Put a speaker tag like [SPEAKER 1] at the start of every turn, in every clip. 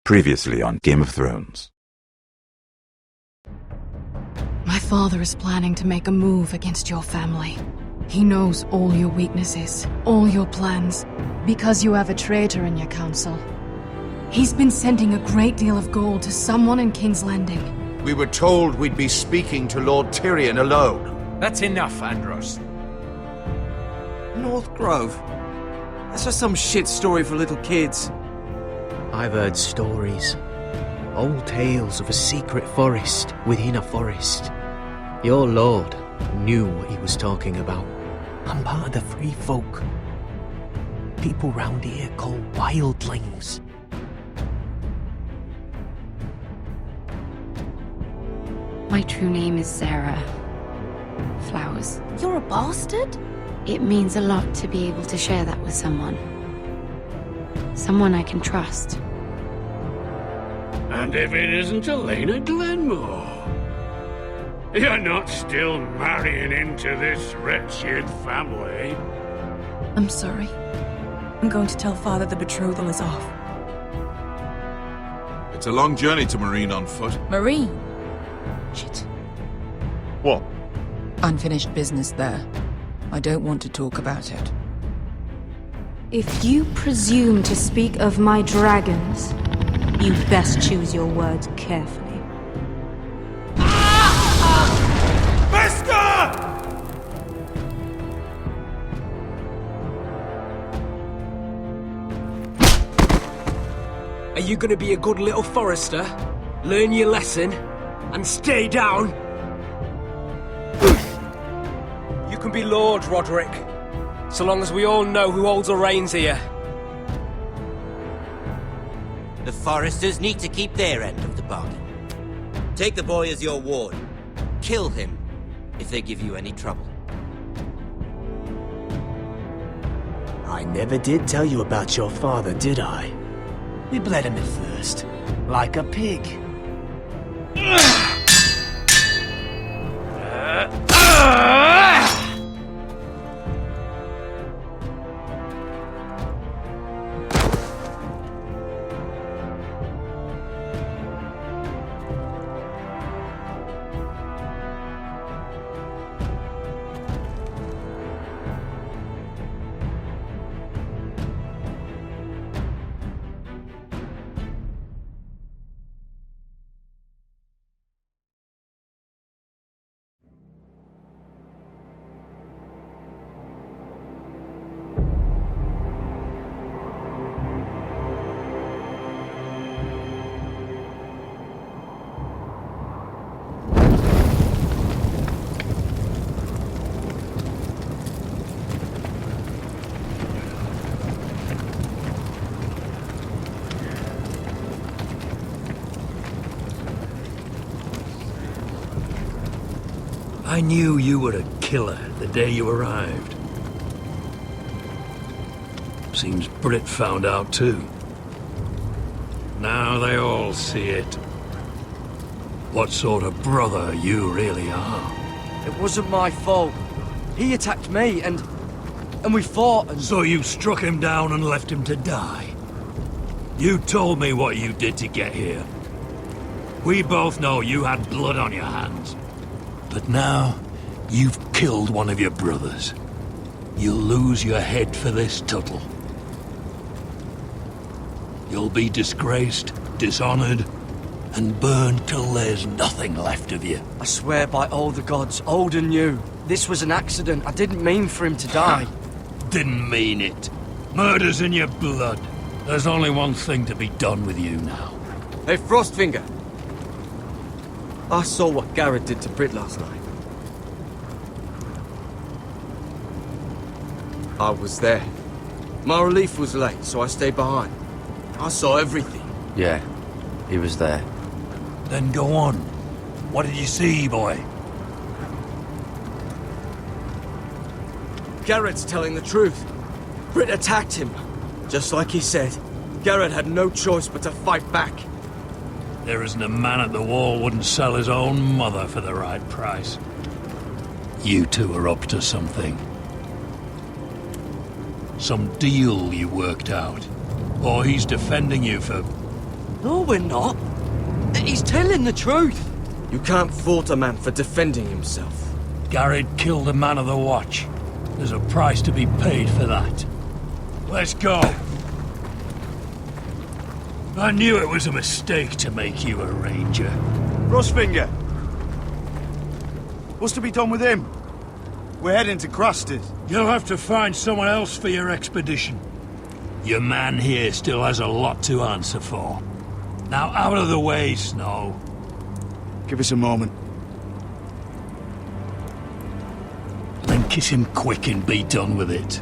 [SPEAKER 1] Previously on Game of Thrones.
[SPEAKER 2] My father is planning to make a move against your family. He knows all your weaknesses, all your plans, because you have a traitor in your council. He's been sending a great deal of gold to someone in King's Landing.
[SPEAKER 3] We were told we'd be speaking to Lord Tyrion alone.
[SPEAKER 4] That's enough, Andros.
[SPEAKER 5] North Grove? That's just some shit story for little kids.
[SPEAKER 6] I've heard stories. Old tales of a secret forest within a forest. Your lord knew what he was talking about. I'm part of the free folk. People round here call wildlings.
[SPEAKER 7] My true name is Sarah Flowers.
[SPEAKER 8] You're a bastard?
[SPEAKER 7] It means a lot to be able to share that with someone. Someone I can trust.
[SPEAKER 9] And if it isn't Elena Glenmore, you're not still marrying into this wretched family.
[SPEAKER 8] I'm sorry. I'm going to tell Father the betrothal is off.
[SPEAKER 3] It's a long journey to Marine on foot.
[SPEAKER 8] Marine? Shit.
[SPEAKER 3] What?
[SPEAKER 8] Unfinished business there. I don't want to talk about it.
[SPEAKER 10] If you presume to speak of my dragons, you best choose your words carefully.
[SPEAKER 5] Are you gonna be a good little forester? Learn your lesson? And stay down? You can be Lord, Roderick. So long as we all know who holds the reins here.
[SPEAKER 11] The Foresters need to keep their end of the bargain. Take the boy as your ward. Kill him if they give you any trouble.
[SPEAKER 6] I never did tell you about your father, did I? We bled him at first, like a pig.
[SPEAKER 9] I knew you were a killer the day you arrived. Seems Britt found out too. Now they all see it. What sort of brother you really are.
[SPEAKER 5] It wasn't my fault. He attacked me and we fought and...
[SPEAKER 9] So you struck him down and left him to die? You told me what you did to get here. We both know you had blood on your hands. But now, you've killed one of your brothers. You'll lose your head for this, Tuttle. You'll be disgraced, dishonored, and burned till there's nothing left of you.
[SPEAKER 5] I swear by all the gods, old and new, this was an accident. I didn't mean for him to die.
[SPEAKER 9] Didn't mean it. Murder's in your blood. There's only one thing to be done with you now.
[SPEAKER 5] Hey, Frostfinger. I saw what Garrett did to Britt last night. I was there. My relief was late, so I stayed behind. I saw everything.
[SPEAKER 12] Yeah, he was there.
[SPEAKER 9] Then go on. What did you see, boy?
[SPEAKER 5] Garrett's telling the truth. Britt attacked him. Just like he said, Garrett had no choice but to fight back.
[SPEAKER 9] There isn't a man at the wall wouldn't sell his own mother for the right price. You two are up to something. Some deal you worked out. Or he's defending you for
[SPEAKER 5] No, we're not. He's telling the truth. You can't fault a man for defending himself.
[SPEAKER 9] Garrett killed a man of the Watch. There's a price to be paid for that. Let's go. I knew it was a mistake to make you a ranger.
[SPEAKER 4] Frostfinger! What's to be done with him? We're heading to Crusters.
[SPEAKER 9] You'll have to find someone else for your expedition. Your man here still has a lot to answer for. Now out of the way, Snow.
[SPEAKER 4] Give us a moment.
[SPEAKER 9] Then kiss him quick and be done with it.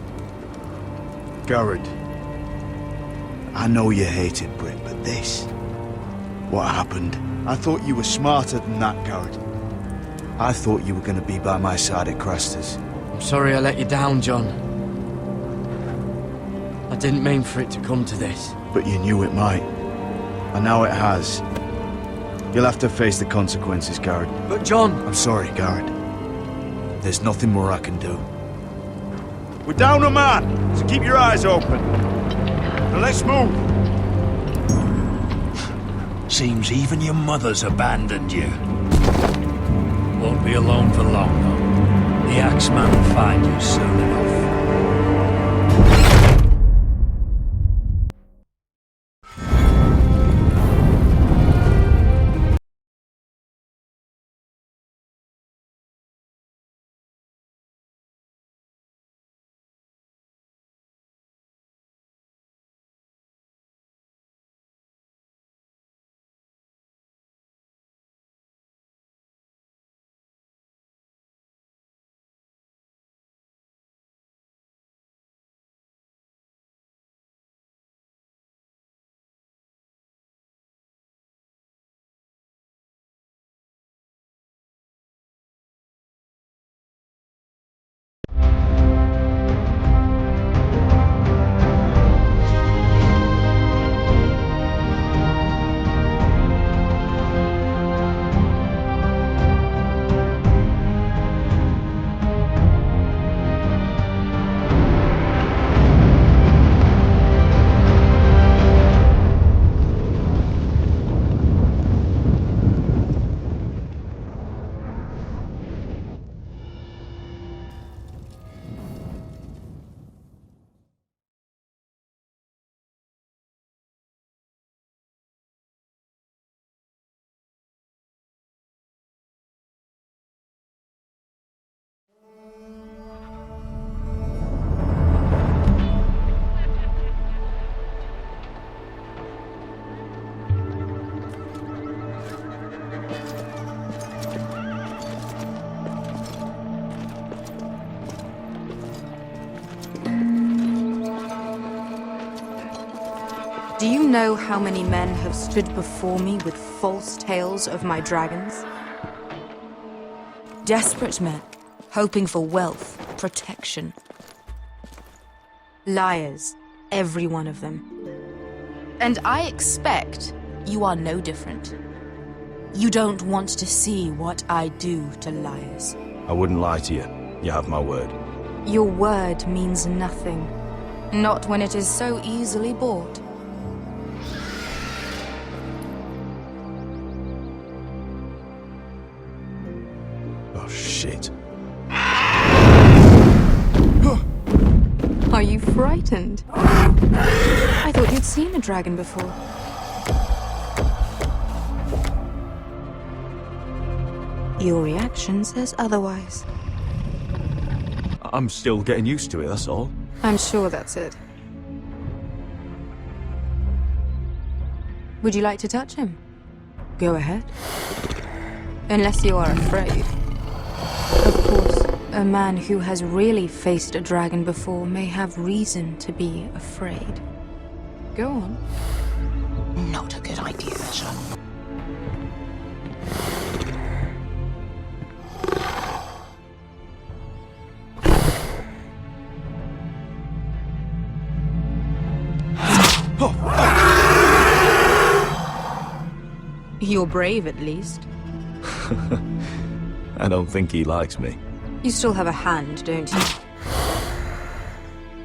[SPEAKER 4] Garrett, I know you hated Brit, but this... what happened? I thought you were smarter than that, Garrett. I thought you were going to be by my side at Crusters.
[SPEAKER 5] I'm sorry I let you down, John. I didn't mean for it to come to this.
[SPEAKER 4] But you knew it might. And now it has. You'll have to face the consequences, Garrett.
[SPEAKER 5] But John...
[SPEAKER 4] I'm sorry, Garrett. There's nothing more I can do. We're down a man, so keep your eyes open. Now let's move.
[SPEAKER 9] Seems even your mother's abandoned you. Won't be alone for long, though. The Axeman will find you soon enough.
[SPEAKER 10] Do you know how many men have stood before me with false tales of my dragons? Desperate men, hoping for wealth, protection. Liars, every one of them. And I expect you are no different. You don't want to see what I do to liars.
[SPEAKER 1] I wouldn't lie to you. You have my word.
[SPEAKER 10] Your word means nothing. Not when it is so easily bought.
[SPEAKER 1] Oh, shit.
[SPEAKER 10] Are you frightened? I thought you'd seen a dragon before. Your reaction says otherwise.
[SPEAKER 1] I'm still getting used to it, that's all.
[SPEAKER 10] I'm sure that's it. Would you like to touch him? Go ahead. Unless you are afraid. Of course, a man who has really faced a dragon before may have reason to be afraid. Go on.
[SPEAKER 11] Not a good idea, son.
[SPEAKER 10] You're brave, at least.
[SPEAKER 1] I don't think he likes me.
[SPEAKER 10] You still have a hand, don't you?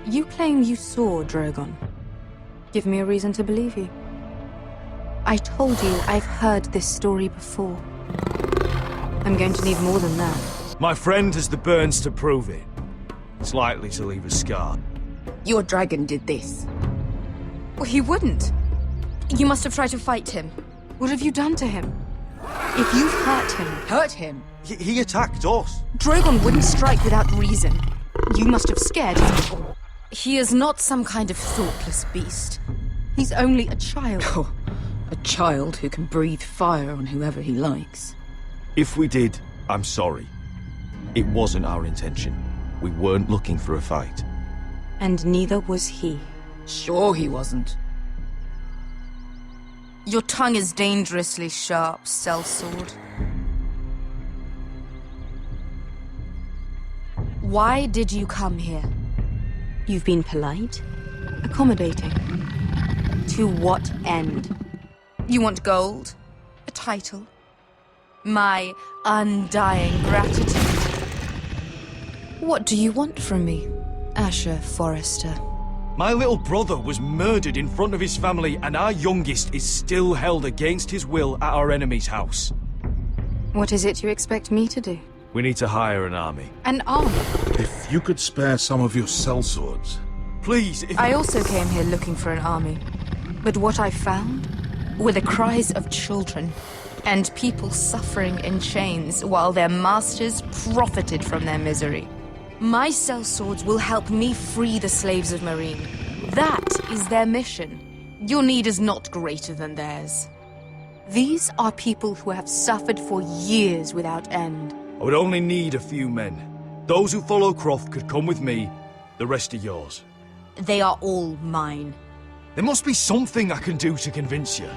[SPEAKER 10] You claim you saw Drogon. Give me a reason to believe you. I told you I've heard this story before. I'm going to need more than that.
[SPEAKER 5] My friend has the burns to prove it. It's likely to leave a scar.
[SPEAKER 8] Your dragon did this.
[SPEAKER 10] Well, he wouldn't. You must have tried to fight him. What have you done to him? If you've hurt him...
[SPEAKER 8] Hurt him?
[SPEAKER 5] He attacked us.
[SPEAKER 10] Drogon wouldn't strike without reason. You must have scared him. He is not some kind of thoughtless beast. He's only a child.
[SPEAKER 8] Oh, a child who can breathe fire on whoever he likes.
[SPEAKER 1] If we did, I'm sorry. It wasn't our intention. We weren't looking for a fight.
[SPEAKER 10] And neither was he.
[SPEAKER 8] Sure he wasn't.
[SPEAKER 10] Your tongue is dangerously sharp, sellsword. Why did you come here? You've been polite, accommodating. To what end? You want gold? A title? My undying gratitude? What do you want from me, Asher Forrester?
[SPEAKER 5] My little brother was murdered in front of his family, and our youngest is still held against his will at our enemy's house.
[SPEAKER 10] What is it you expect me to do?
[SPEAKER 5] We need to hire an army.
[SPEAKER 10] An army?
[SPEAKER 13] If you could spare some of your sellswords.
[SPEAKER 5] Please, if...
[SPEAKER 10] I also came here looking for an army. But what I found were the cries of children and people suffering in chains while their masters profited from their misery. My sellswords will help me free the slaves of Meereen. That is their mission. Your need is not greater than theirs. These are people who have suffered for years without end.
[SPEAKER 5] I would only need a few men. Those who follow Croft could come with me, the rest are yours.
[SPEAKER 10] They are all mine.
[SPEAKER 5] There must be something I can do to convince you.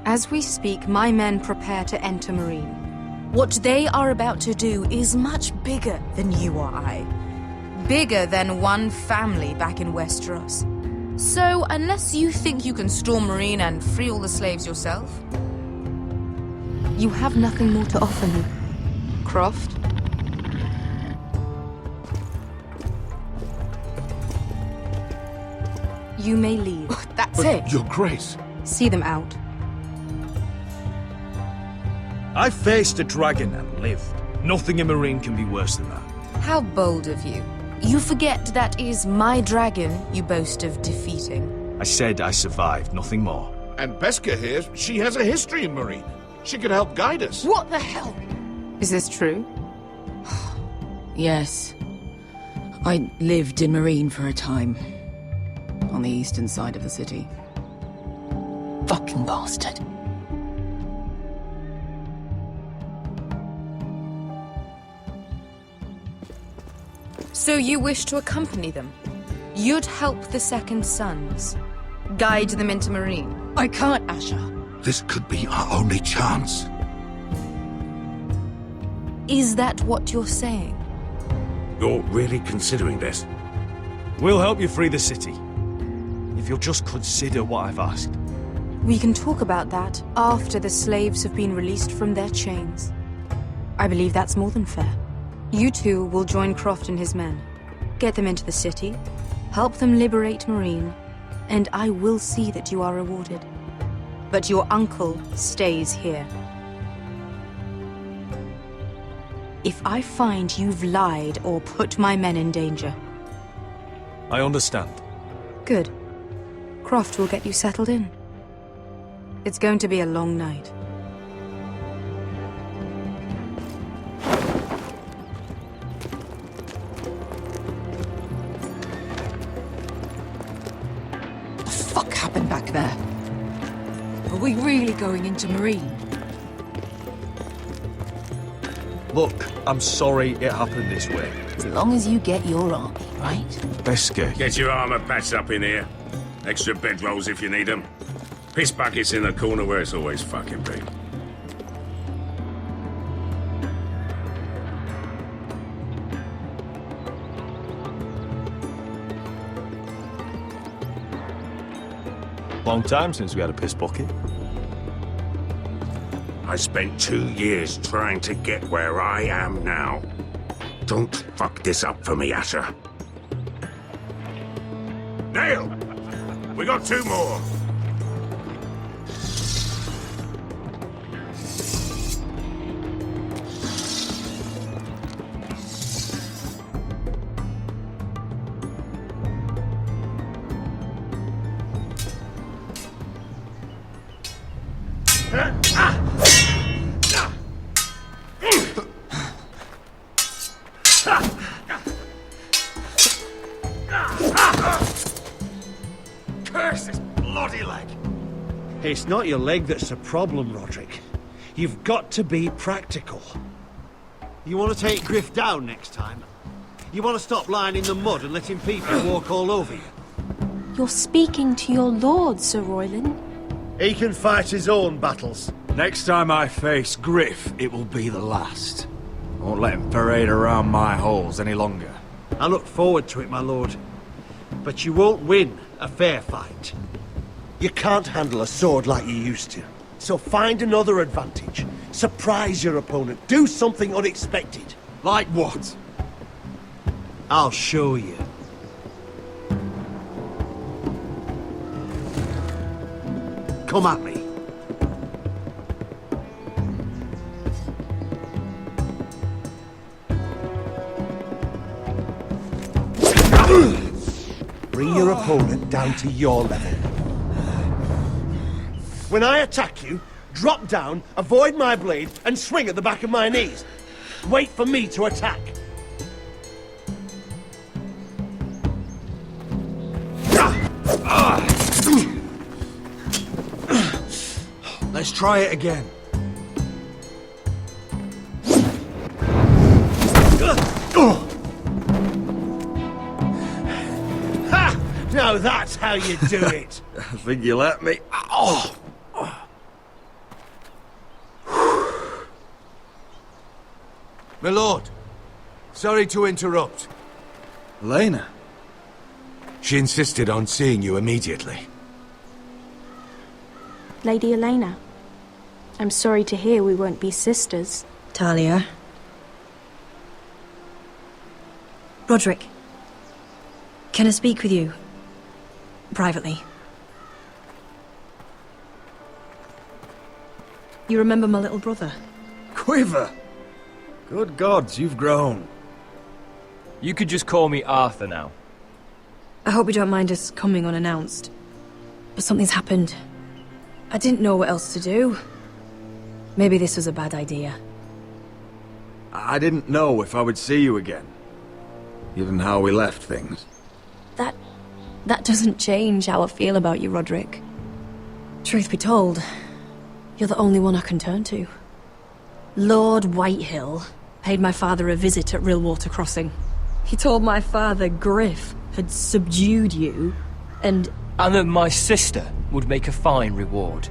[SPEAKER 10] As we speak, my men prepare to enter Meereen. What they are about to do is much bigger than you or I. Bigger than one family back in Westeros. So, unless you think you can storm Meereen and free all the slaves yourself, you have nothing more to offer me, Croft. You may leave.
[SPEAKER 8] That's it.
[SPEAKER 13] Your Grace.
[SPEAKER 10] See them out.
[SPEAKER 5] I faced a dragon and lived. Nothing in Meereen can be worse than that.
[SPEAKER 10] How bold of you. You forget that is my dragon you boast of defeating.
[SPEAKER 5] I said I survived, nothing more.
[SPEAKER 13] And Beskha here, she has a history in Meereen. She could help guide us.
[SPEAKER 8] What the hell?
[SPEAKER 10] Is this true?
[SPEAKER 8] Yes. I lived in Meereen for a time. On the eastern side of the city. Fucking bastard.
[SPEAKER 10] So you wish to accompany them? You'd help the Second Sons? Guide them into Meereen?
[SPEAKER 8] I can't, Asher.
[SPEAKER 13] This could be our only chance.
[SPEAKER 10] Is that what you're saying?
[SPEAKER 9] You're really considering this?
[SPEAKER 5] We'll help you free the city. If you'll just consider what I've asked.
[SPEAKER 10] We can talk about that after the slaves have been released from their chains. I believe that's more than fair. You two will join Croft and his men. Get them into the city, help them liberate Meereen, and I will see that you are rewarded. But your uncle stays here. If I find you've lied or put my men in danger...
[SPEAKER 5] I understand.
[SPEAKER 10] Good. Croft will get you settled in. It's going to be a long night.
[SPEAKER 8] What the fuck happened back there? Are we really going into Meereen?
[SPEAKER 5] Look, I'm sorry it happened this way.
[SPEAKER 8] As long as you get your army, right?
[SPEAKER 5] Beskha.
[SPEAKER 9] Get your armor patched up in here. Extra bedrolls if you need them. Piss buckets in the corner where it's always fucking been.
[SPEAKER 1] Long time since we had a piss bucket.
[SPEAKER 9] I spent 2 years trying to get where I am now. Don't fuck this up for me, Asher. Nail!
[SPEAKER 13] got 2 more. Curse this bloody leg!
[SPEAKER 14] It's not your leg that's a problem, Roderick. You've got to be practical. You want to take Griff down next time? You want to stop lying in the mud and letting people walk all over you?
[SPEAKER 10] You're speaking to your lord, Sir Royland.
[SPEAKER 14] He can fight his own battles.
[SPEAKER 5] Next time I face Griff, it will be the last. I won't let him parade around my halls any longer.
[SPEAKER 14] I look forward to it, my lord. But you won't win a fair fight. You can't handle a sword like you used to. So find another advantage. Surprise your opponent. Do something unexpected.
[SPEAKER 5] Like what?
[SPEAKER 14] I'll show you. Come at me. Bring your opponent down to your level. When I attack you, drop down, avoid my blade, and swing at the back of my knees. Wait for me to attack.
[SPEAKER 5] Let's try it again.
[SPEAKER 14] Ha! Now that's how you do it.
[SPEAKER 5] I think you let me. Oh!
[SPEAKER 3] My lord, sorry to interrupt.
[SPEAKER 5] Elena?
[SPEAKER 3] She insisted on seeing you immediately.
[SPEAKER 10] Lady Elena, I'm sorry to hear we won't be sisters.
[SPEAKER 15] Talia. Roderick. Can I speak with you? Privately. You remember my little brother?
[SPEAKER 5] Quiver! Good gods, you've grown.
[SPEAKER 16] You could just call me Arthur now.
[SPEAKER 15] I hope you don't mind us coming unannounced. But something's happened. I didn't know what else to do. Maybe this was a bad idea.
[SPEAKER 5] I didn't know if I would see you again. Given how we left things.
[SPEAKER 15] That doesn't change how I feel about you, Roderick. Truth be told, you're the only one I can turn to. Lord Whitehill paid my father a visit at Rillwater Crossing. He told my father Griff had subdued you, and
[SPEAKER 16] that my sister would make a fine reward.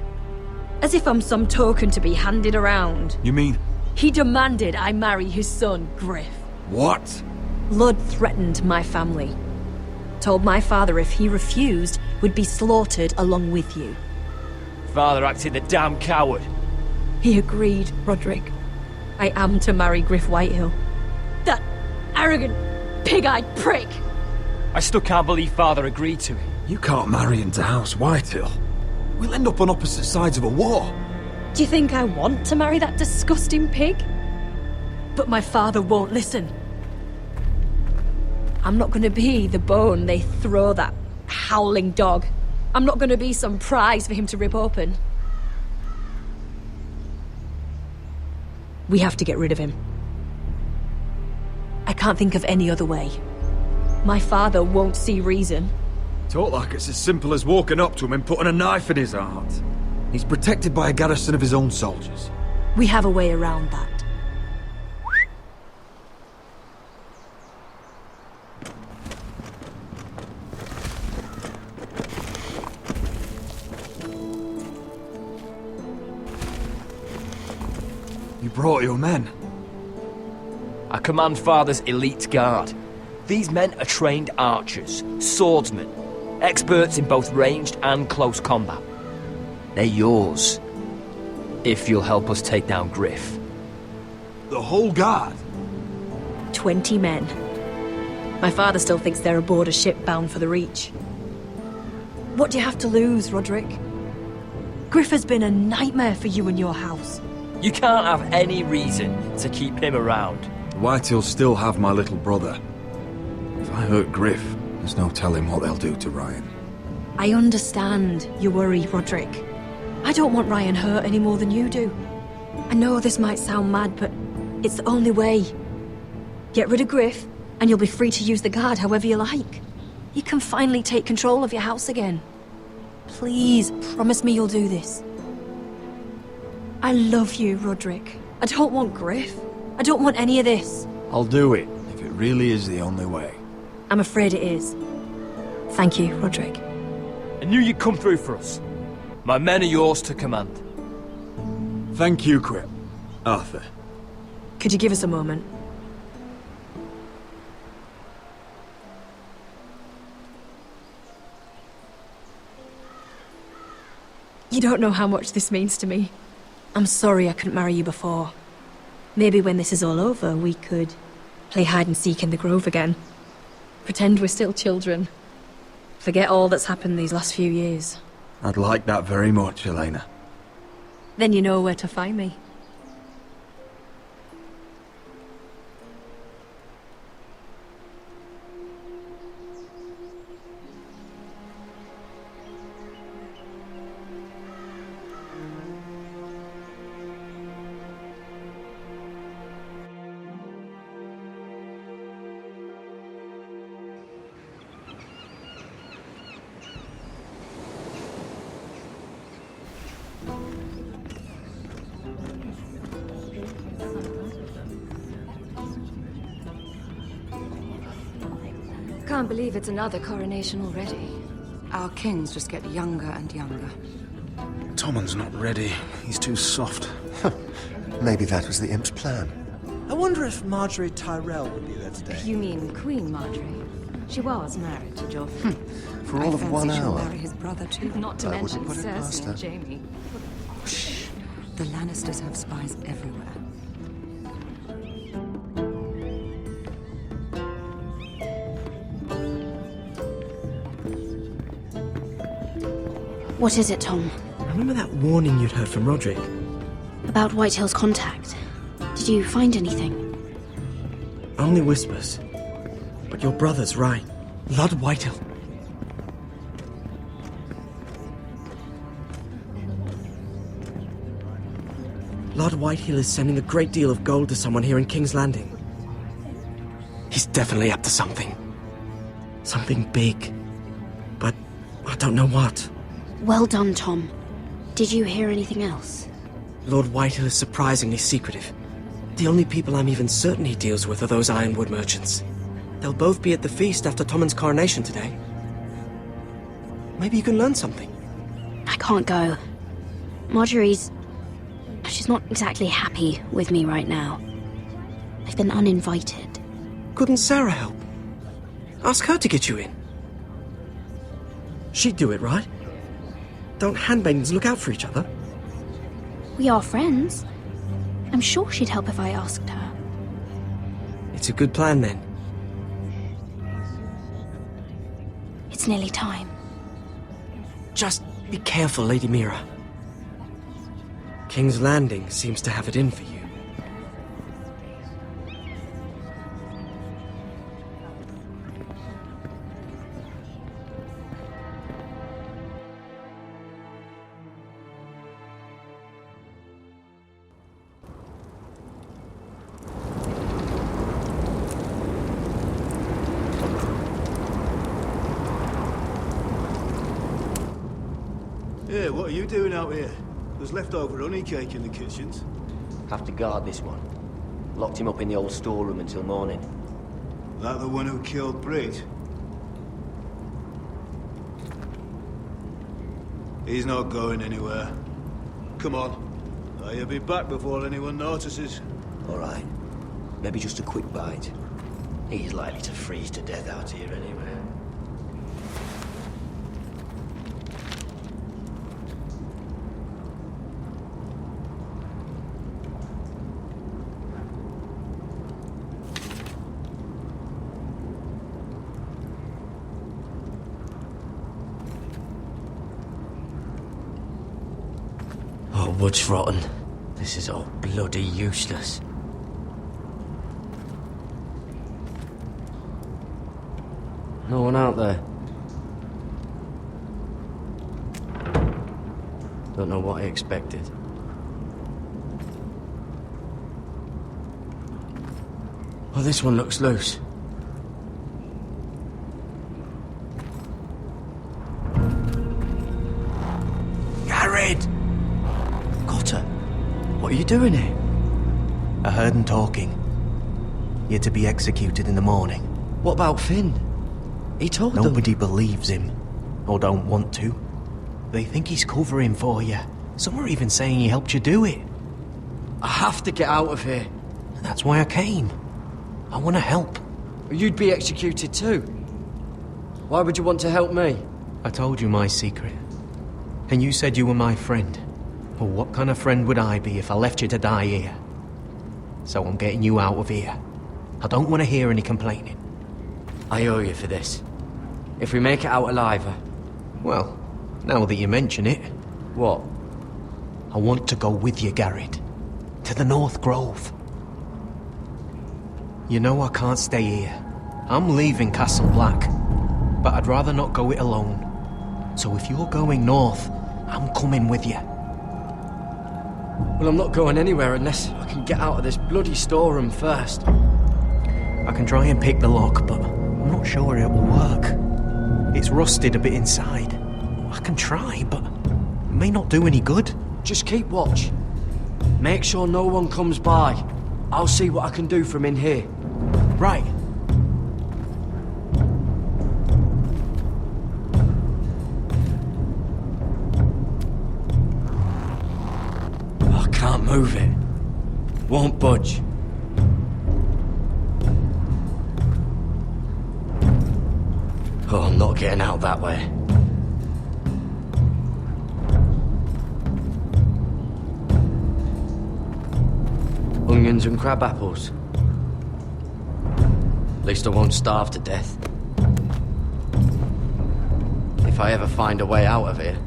[SPEAKER 15] As if I'm some token to be handed around.
[SPEAKER 5] You mean?
[SPEAKER 15] He demanded I marry his son, Griff.
[SPEAKER 5] What?
[SPEAKER 15] Lord threatened my family. Told my father if he refused, would be slaughtered along with you.
[SPEAKER 16] Father acted the damn coward.
[SPEAKER 15] He agreed, Roderick. I am to marry Griff Whitehill. That arrogant, pig-eyed prick!
[SPEAKER 16] I still can't believe Father agreed to it.
[SPEAKER 5] You can't marry into House Whitehill. We'll end up on opposite sides of a war.
[SPEAKER 15] Do you think I want to marry that disgusting pig? But my father won't listen. I'm not gonna be the bone they throw that howling dog. I'm not gonna be some prize for him to rip open. We have to get rid of him. I can't think of any other way. My father won't see reason.
[SPEAKER 5] Talk like it's as simple as walking up to him and putting a knife in his heart. He's protected by a garrison of his own soldiers.
[SPEAKER 15] We have a way around that.
[SPEAKER 5] You brought your men.
[SPEAKER 16] I command Father's elite guard. These men are trained archers, swordsmen, experts in both ranged and close combat. They're yours, if you'll help us take down Griff.
[SPEAKER 5] The whole guard?
[SPEAKER 15] 20 men. My father still thinks they're aboard a ship bound for the Reach. What do you have to lose, Roderick? Griff has been a nightmare for you and your house.
[SPEAKER 16] You can't have any reason to keep him around.
[SPEAKER 17] Whitehills still have my little brother. If I hurt Griff, there's no telling what they'll do to Ryan.
[SPEAKER 15] I understand your worry, Roderick. I don't want Ryan hurt any more than you do. I know this might sound mad, but it's the only way. Get rid of Griff, and you'll be free to use the guard however you like. You can finally take control of your house again. Please, promise me you'll do this. I love you, Roderick. I don't want Griff. I don't want any of this.
[SPEAKER 17] I'll do it, if it really is the only way.
[SPEAKER 15] I'm afraid it is. Thank you, Roderick.
[SPEAKER 16] I knew you'd come through for us. My men are yours to command.
[SPEAKER 17] Thank you, Crip. Arthur.
[SPEAKER 15] Could you give us a moment? You don't know how much this means to me. I'm sorry I couldn't marry you before. Maybe when this is all over, we could play hide and seek in the grove again. Pretend we're still children. Forget all that's happened these last few years.
[SPEAKER 17] I'd like that very much, Elena.
[SPEAKER 15] Then you know where to find me.
[SPEAKER 10] Can't believe it's another coronation already. Our kings just get younger and younger.
[SPEAKER 17] Tommen's not ready. He's too soft.
[SPEAKER 18] Maybe that was the imp's plan.
[SPEAKER 19] I wonder if Marjorie Tyrell would be there today.
[SPEAKER 10] You mean Queen Marjorie? She was married to Joffrey.
[SPEAKER 18] For all of 1
[SPEAKER 10] She'll
[SPEAKER 18] hour.
[SPEAKER 10] marry his brother too, not to
[SPEAKER 18] I
[SPEAKER 10] mention
[SPEAKER 18] wouldn't put it past
[SPEAKER 10] Cersei
[SPEAKER 18] her.
[SPEAKER 10] and Jaime. Shh. The Lannisters have spies everywhere.
[SPEAKER 7] What is it, Tom?
[SPEAKER 6] Remember that warning you'd heard from Roderick?
[SPEAKER 7] About Whitehill's contact. Did you find anything?
[SPEAKER 6] Only whispers. But your brother's right. Lord Whitehill. Lord Whitehill is sending a great deal of gold to someone here in King's Landing. He's definitely up to something. Something big. But I don't know what.
[SPEAKER 7] Well done, Tom. Did you hear anything else?
[SPEAKER 6] Lord Whitehill is surprisingly secretive. The only people I'm even certain he deals with are those Ironwood merchants. They'll both be at the feast after Tommen's coronation today. Maybe you can learn something.
[SPEAKER 7] I can't go. Marjorie's... she's not exactly happy with me right now. I've been uninvited.
[SPEAKER 6] Couldn't Sarah help? Ask her to get you in. She'd do it, right? Don't handmaidens look out for each other?
[SPEAKER 7] We are friends. I'm sure she'd help if I asked her.
[SPEAKER 6] It's a good plan, then.
[SPEAKER 7] It's nearly time.
[SPEAKER 6] Just be careful, Lady Mira. King's Landing seems to have it in for you.
[SPEAKER 4] Yeah, what are you doing out here? There's leftover honey cake in the kitchens.
[SPEAKER 20] Have to guard this one. Locked him up in the old storeroom until morning.
[SPEAKER 4] That the one who killed Brit? He's not going anywhere. Come on. You'll be back before anyone notices.
[SPEAKER 20] All right. Maybe just a quick bite. He's likely to freeze to death out here anyway. Oh, wood's rotten. This is all bloody useless. No one out there. Don't know what I expected. Oh, this one looks loose.
[SPEAKER 6] Garrett!
[SPEAKER 20] Cotter, what are you doing here?
[SPEAKER 6] I heard him talking. You're to be executed in the morning.
[SPEAKER 20] What about Finn? He told them.
[SPEAKER 6] Nobody believes him, or don't want to. They think he's covering for you. Some are even saying he helped you do it.
[SPEAKER 20] I have to get out of here.
[SPEAKER 6] That's why I came. I want to help.
[SPEAKER 20] You'd be executed too. Why would you want to help me?
[SPEAKER 6] I told you my secret. And you said you were my friend. Well, what kind of friend would I be if I left you to die here? So I'm getting you out of here. I don't want to hear any complaining.
[SPEAKER 20] I owe you for this. If we make it out alive...
[SPEAKER 6] Well, now that you mention it...
[SPEAKER 20] What?
[SPEAKER 6] I want to go with you, Garrett. To the North Grove. You know I can't stay here. I'm leaving Castle Black. But I'd rather not go it alone. So if you're going north, I'm coming with you.
[SPEAKER 20] Well, I'm not going anywhere unless I can get out of this bloody storeroom first.
[SPEAKER 6] I can try and pick the lock, but I'm not sure it will work. It's rusted a bit inside. I can try, but it may not do any good.
[SPEAKER 20] Just keep watch. Make sure no one comes by. I'll see what I can do from in here.
[SPEAKER 6] Right.
[SPEAKER 20] I can't move it. Won't budge. Oh, I'm not getting out that way. Onions and crab apples. At least I won't starve to death. If I ever find a way out of here.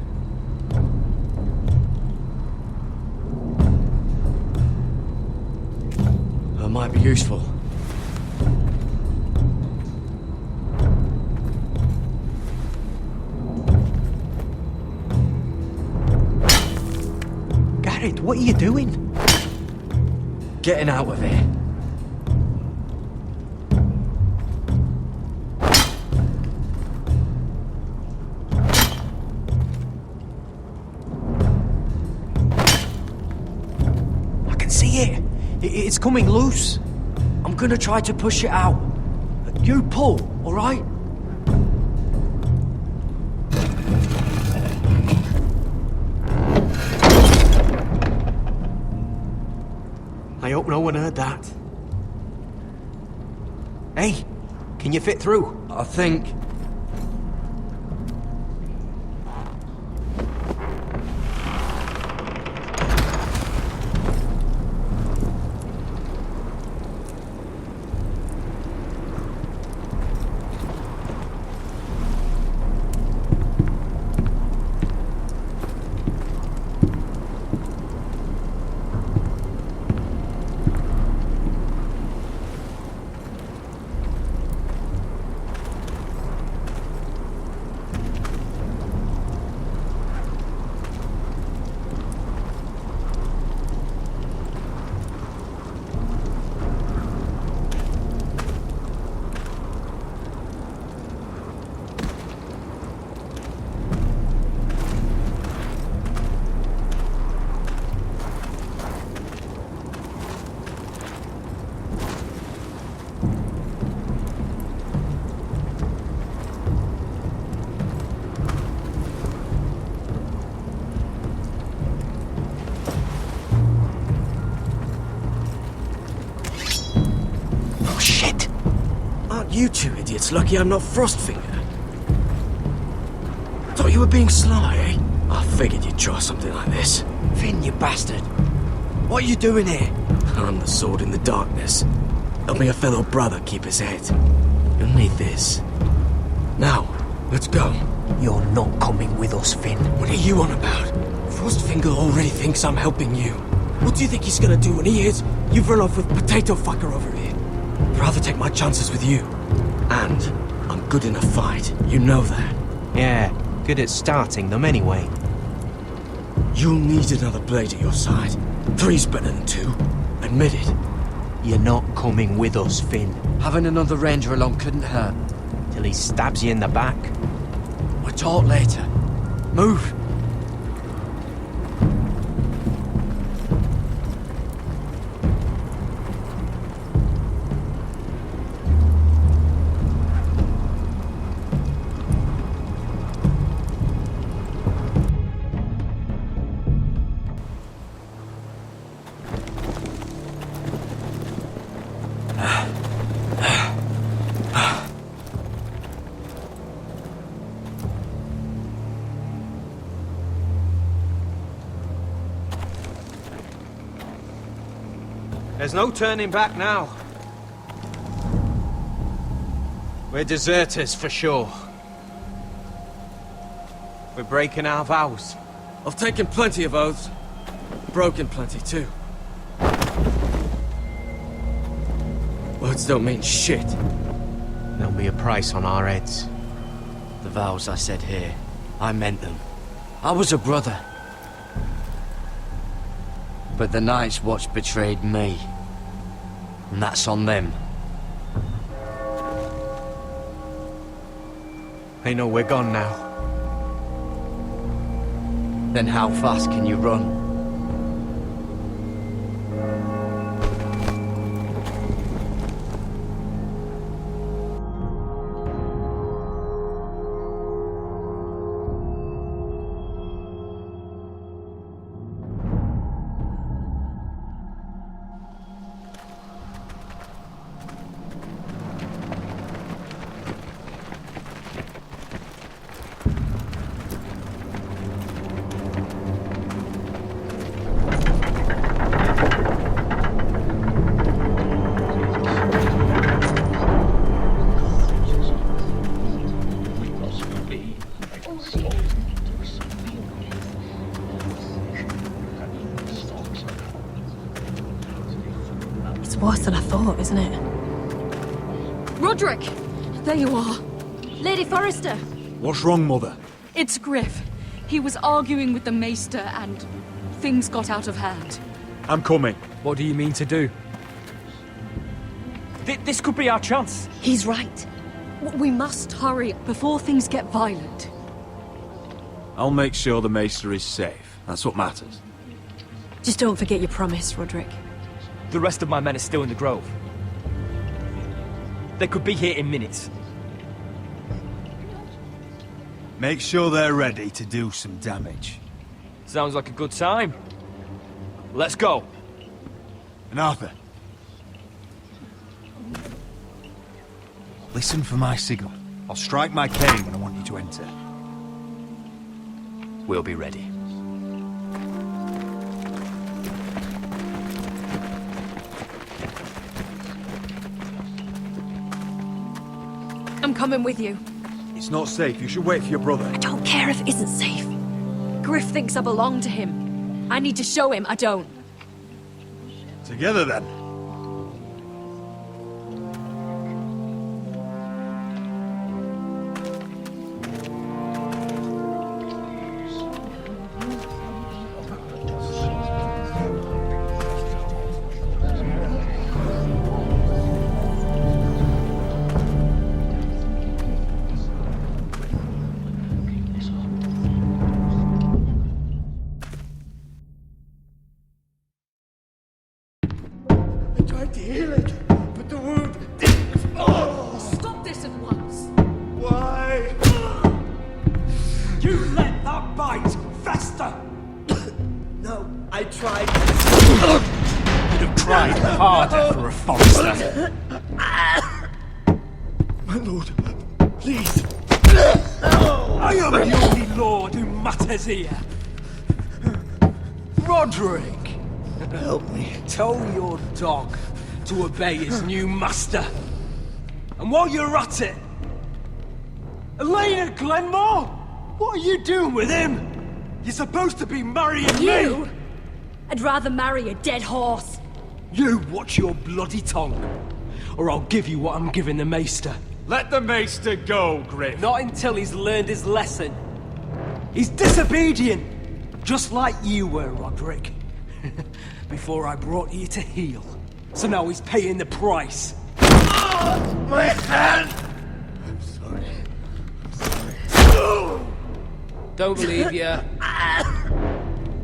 [SPEAKER 20] It might be useful.
[SPEAKER 6] Garrett, what are you doing?
[SPEAKER 20] Getting out of here.
[SPEAKER 6] I can see it. It's coming loose.
[SPEAKER 20] I'm gonna try to push it out. You pull, all right?
[SPEAKER 6] I hope no one heard that. Hey, can you fit through?
[SPEAKER 20] I think. You two idiots lucky I'm not Frostfinger. Thought you were being sly, eh? I figured you'd try something like this. Finn, you bastard. What are you doing here? I'm the sword in the darkness. Helping a fellow brother keep his head. You'll need this. Now, let's go.
[SPEAKER 6] You're not coming with us, Finn.
[SPEAKER 20] What are you on about? Frostfinger? Fingal already thinks I'm helping you. What do you think he's gonna do when he hears you've run off with Potato Fucker over here? I'd rather take my chances with you. And I'm good in a fight. You know that.
[SPEAKER 6] Yeah, good at starting them anyway.
[SPEAKER 20] You'll need another blade at your side. 3's better than 2. Admit it.
[SPEAKER 6] You're not coming with us, Finn.
[SPEAKER 12] Having another ranger along couldn't hurt.
[SPEAKER 6] Till he stabs you in the back.
[SPEAKER 20] We'll talk later. Move.
[SPEAKER 6] There's no turning back now. We're deserters for sure. We're breaking our vows.
[SPEAKER 20] I've taken plenty of oaths. Broken plenty too. Words don't mean shit.
[SPEAKER 6] There'll be a price on our heads.
[SPEAKER 12] The vows I said here, I meant them. I was a brother. But the Night's Watch betrayed me. And that's on them.
[SPEAKER 6] They know we're gone now.
[SPEAKER 12] Then how fast can you run?
[SPEAKER 15] Worse than I thought, isn't it?
[SPEAKER 2] Roderick! There you are.
[SPEAKER 7] Lady Forrester!
[SPEAKER 17] What's wrong, Mother?
[SPEAKER 2] It's Griff. He was arguing with the Maester and things got out of hand.
[SPEAKER 17] I'm coming.
[SPEAKER 5] What do you mean to do? This could be our chance.
[SPEAKER 2] He's right. We must hurry before things get violent.
[SPEAKER 17] I'll make sure the Maester is safe. That's what matters.
[SPEAKER 15] Just don't forget your promise, Roderick.
[SPEAKER 16] The rest of my men are still in the grove. They could be here in minutes.
[SPEAKER 4] Make sure they're ready to do some damage.
[SPEAKER 16] Sounds like a good time. Let's go.
[SPEAKER 4] And Arthur, listen for my signal. I'll strike my cane when I want you to enter.
[SPEAKER 16] We'll be ready.
[SPEAKER 2] I'm coming with you.
[SPEAKER 17] It's not safe. You should wait for your brother.
[SPEAKER 2] I don't care if it isn't safe. Griff thinks I belong to him. I need to show him I don't.
[SPEAKER 4] Together then.
[SPEAKER 14] To heal it, but the wound didn't. Oh!
[SPEAKER 2] Stop this at once.
[SPEAKER 14] Why?
[SPEAKER 9] You let that bite fester!
[SPEAKER 14] No, I tried.
[SPEAKER 5] You'd have tried harder for a Forrester.
[SPEAKER 14] My lord, please.
[SPEAKER 9] I am the only lord who matters here. Roderick!
[SPEAKER 14] Help me.
[SPEAKER 9] Tell your dog to obey his new master. And while you're at it, Elena Glenmore, what are you doing with him?
[SPEAKER 20] You're supposed to be marrying
[SPEAKER 15] You?
[SPEAKER 20] me!
[SPEAKER 15] I'd rather marry a dead horse.
[SPEAKER 20] You watch your bloody tongue, or I'll give you what I'm giving the Maester.
[SPEAKER 5] Let the Maester go, Griff.
[SPEAKER 20] Not until he's learned his lesson. He's disobedient, just like you were, Roderick. Before I brought you to heel. So now he's paying the price.
[SPEAKER 14] My hand!
[SPEAKER 20] I'm sorry. Don't believe you.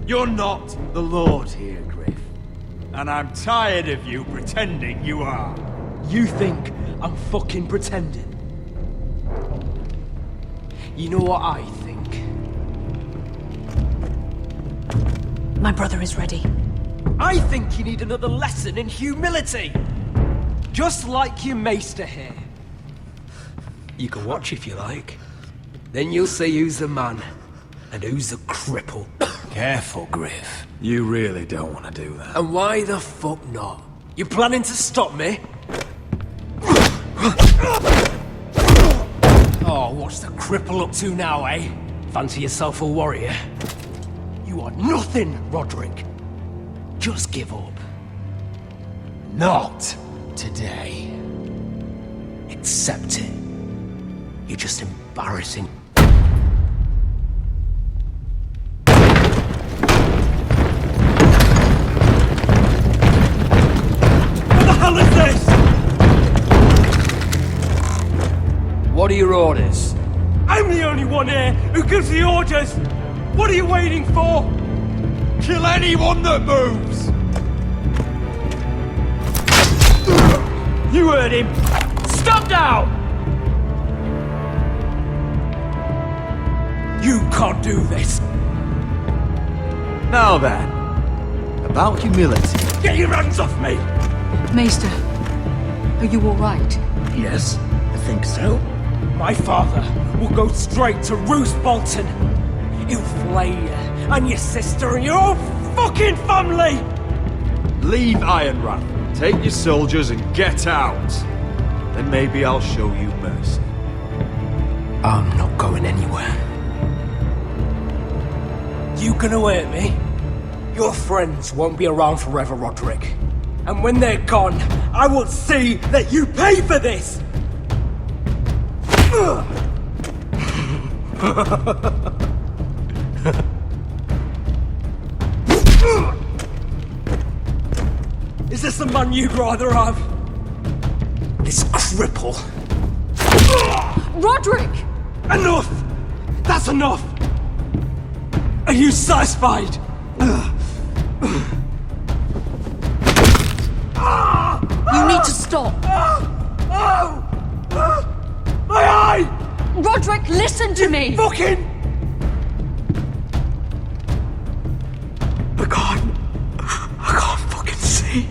[SPEAKER 5] You're not the Lord here, Griff. And I'm tired of you pretending you are.
[SPEAKER 20] You think I'm fucking pretending? You know what I think?
[SPEAKER 15] My brother is ready.
[SPEAKER 20] I think you need another lesson in humility. Just like your Maester here. You can watch if you like. Then you'll see who's the man and who's the cripple.
[SPEAKER 5] Careful, Griff. You really don't want to do that.
[SPEAKER 20] And why the fuck not? You planning to stop me? Oh, what's the cripple up to now, eh? Fancy yourself a warrior? You are nothing, Roderick. Just give up.
[SPEAKER 5] Not today.
[SPEAKER 20] Accept it. You're just embarrassing. What the hell is this?
[SPEAKER 16] What are your orders?
[SPEAKER 20] I'm the only one here who gives the orders. What are you waiting for?
[SPEAKER 5] Kill anyone that moves!
[SPEAKER 20] You heard him. Stop now! You can't do this.
[SPEAKER 1] Now then, about humility.
[SPEAKER 20] Get your hands off me!
[SPEAKER 10] Maester, are you all right?
[SPEAKER 20] Yes, I think so. My father will go straight to Roose Bolton. He'll flay you and your sister and your whole fucking family!
[SPEAKER 5] Leave Ironrath. Take your soldiers and get out. Then maybe I'll show you mercy.
[SPEAKER 20] I'm not going anywhere. You gonna hurt me? Your friends won't be around forever, Roderick. And when they're gone, I will see that you pay for this! Is this the man you'd rather have? This cripple?
[SPEAKER 10] Roderick!
[SPEAKER 20] Enough! That's enough! Are you satisfied?
[SPEAKER 10] You need to stop!
[SPEAKER 20] My eye!
[SPEAKER 10] Roderick, listen to me!
[SPEAKER 20] Fucking! I can't fucking see.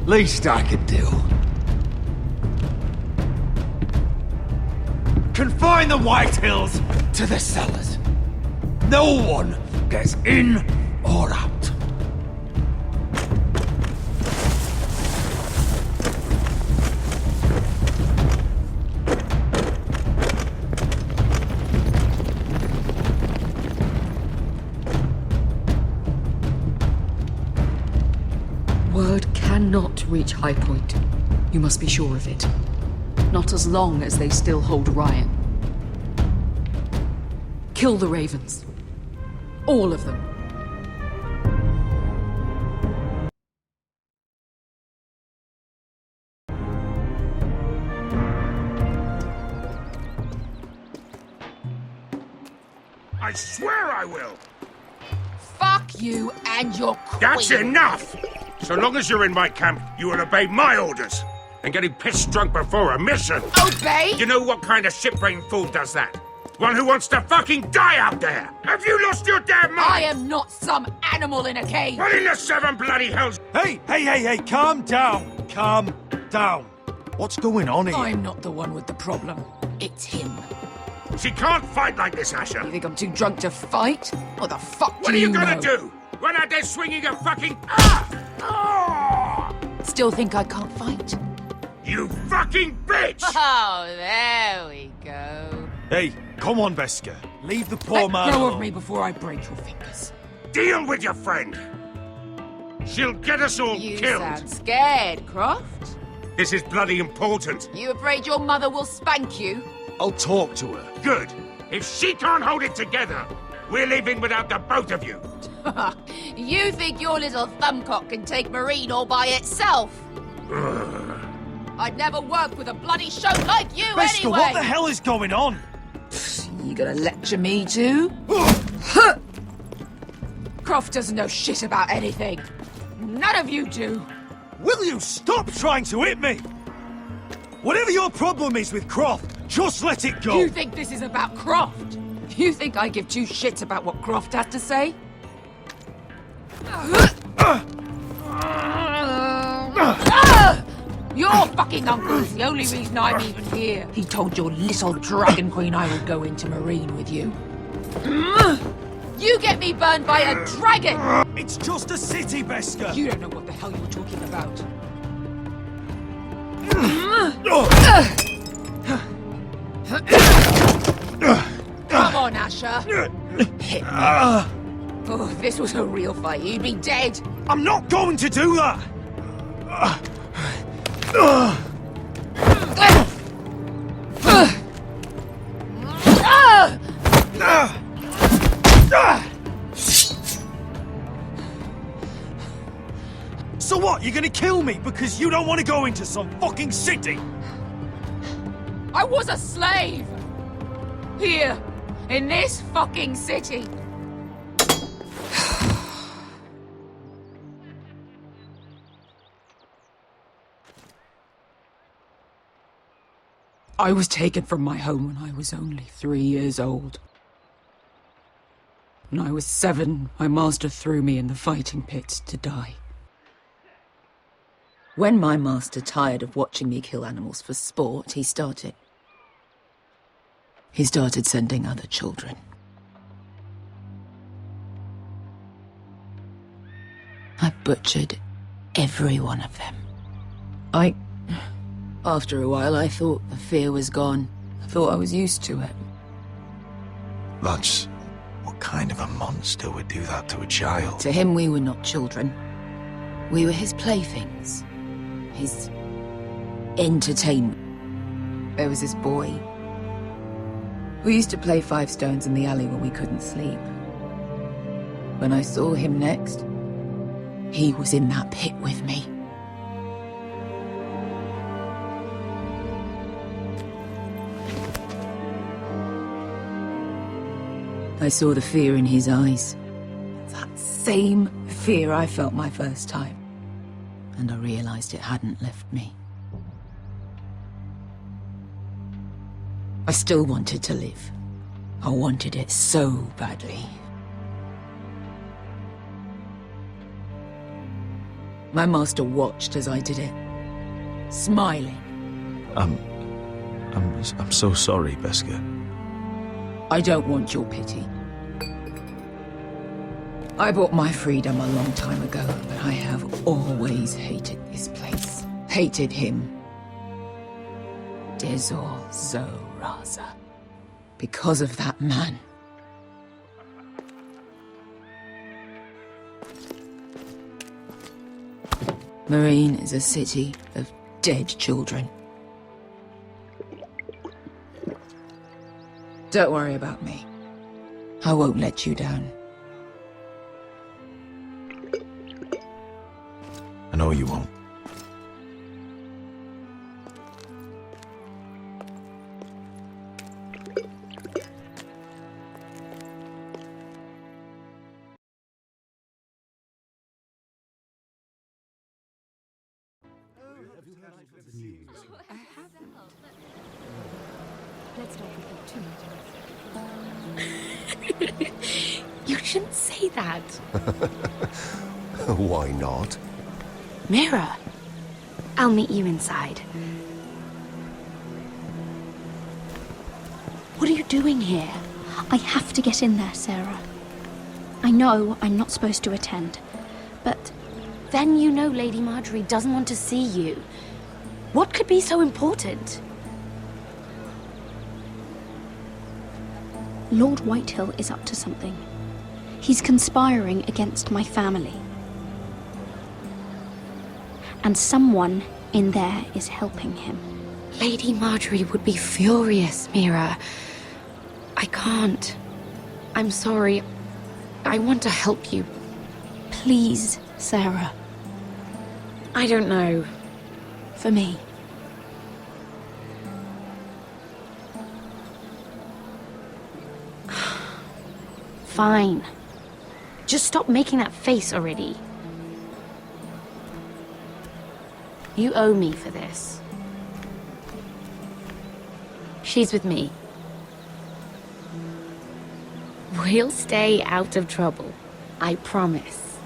[SPEAKER 5] Least I could do. Confine the White Hills to the cellars. No one gets in or out.
[SPEAKER 2] Word cannot reach High Point. You must be sure of it. Not as long as they still hold Ryan. Kill the Ravens. All of them.
[SPEAKER 13] I swear I will!
[SPEAKER 21] Fuck you and your queen.
[SPEAKER 13] That's enough! So long as you're in my camp, you will obey my orders. And getting pissed drunk before a mission.
[SPEAKER 21] Obey?
[SPEAKER 13] You know what kind of shit-brain fool does that? One who wants to fucking die out there! Have you lost your damn mind?
[SPEAKER 21] I am not some animal in a cage.
[SPEAKER 13] What in the seven bloody hells?
[SPEAKER 5] Hey, calm down. Calm down.
[SPEAKER 1] What's going on here?
[SPEAKER 21] I'm not the one with the problem. It's him.
[SPEAKER 13] She can't fight like this, Asher.
[SPEAKER 21] You think I'm too drunk to fight? What the fuck
[SPEAKER 13] What
[SPEAKER 21] do
[SPEAKER 13] are you
[SPEAKER 21] know?
[SPEAKER 13] gonna do? Run out there swinging a fucking...
[SPEAKER 21] Still think I can't fight?
[SPEAKER 13] You fucking bitch!
[SPEAKER 21] Oh, there we go.
[SPEAKER 5] Hey, Come on, Beskha. Leave the poor man
[SPEAKER 21] Let go
[SPEAKER 5] alone.
[SPEAKER 21] of me before I break your fingers.
[SPEAKER 13] Deal with your friend. She'll get us all
[SPEAKER 21] You
[SPEAKER 13] killed.
[SPEAKER 21] sound scared, Croft.
[SPEAKER 13] This is bloody important.
[SPEAKER 21] You afraid your mother will spank you?
[SPEAKER 5] I'll talk to her.
[SPEAKER 13] Good. If she can't hold it together, we're leaving without the both of you.
[SPEAKER 21] You think your little thumbcock can take Marine all by itself? I'd never work with a bloody show like you
[SPEAKER 5] Beskha,
[SPEAKER 21] anyway!
[SPEAKER 5] what the hell is going on?
[SPEAKER 21] You gonna lecture me too? Croft doesn't know shit about anything. None of you do.
[SPEAKER 5] Will you stop trying to hit me? Whatever your problem is with Croft, just let it go.
[SPEAKER 21] You think this is about Croft? You think I give two shits about what Croft had to say? Your fucking uncle's the only reason I'm even here. He told your little dragon queen I would go into Marine with you. You get me burned by a dragon!
[SPEAKER 5] It's just a city, Beskha.
[SPEAKER 21] You don't know what the hell you're talking about. Come on, Asher. Hit me. Oh, if this was a real fight, you'd be dead.
[SPEAKER 5] I'm not going to do that. So what, you're gonna kill me because you don't want to go into some fucking city?
[SPEAKER 21] I was a slave! Here, in this fucking city. I was taken from my home when I was only 3 years old. When I was 7, my master threw me in the fighting pits to die. When my master tired of watching me kill animals for sport, he started sending other children. I butchered every one of them. After a while, I thought the fear was gone. I thought I was used to it.
[SPEAKER 1] That's... what kind of a monster would do that to a child?
[SPEAKER 21] To him, we were not children. We were his playthings. His entertainment. There was this boy. We used to play 5 stones in the alley when we couldn't sleep. When I saw him next, he was in that pit with me. I saw the fear in his eyes. That same fear I felt my first time. And I realized it hadn't left me. I still wanted to live. I wanted it so badly. My master watched as I did it, smiling.
[SPEAKER 1] I'm so sorry, Beskha.
[SPEAKER 21] I don't want your pity. I bought my freedom a long time ago, but I have always hated this place. Hated him. Dezor Zoraza. Because of that man. Marine is a city of dead children. Don't worry about me. I won't let you down.
[SPEAKER 1] I know you won't.
[SPEAKER 7] You shouldn't say that.
[SPEAKER 18] Why not?
[SPEAKER 7] Mira, I'll meet you inside. What are you doing here? I have to get in there, Sarah. I know I'm not supposed to attend, but then you know Lady Marjorie doesn't want to see you. What could be so important? Lord Whitehill is up to something. He's conspiring against my family. And someone in there is helping him.
[SPEAKER 2] Lady Marjorie would be furious, Mira. I can't. I'm sorry. I want to help you.
[SPEAKER 7] Please, Sarah.
[SPEAKER 2] I don't know.
[SPEAKER 7] For me.
[SPEAKER 2] Fine. Just stop making that face already. You owe me for this. She's with me. We'll stay out of trouble. I promise.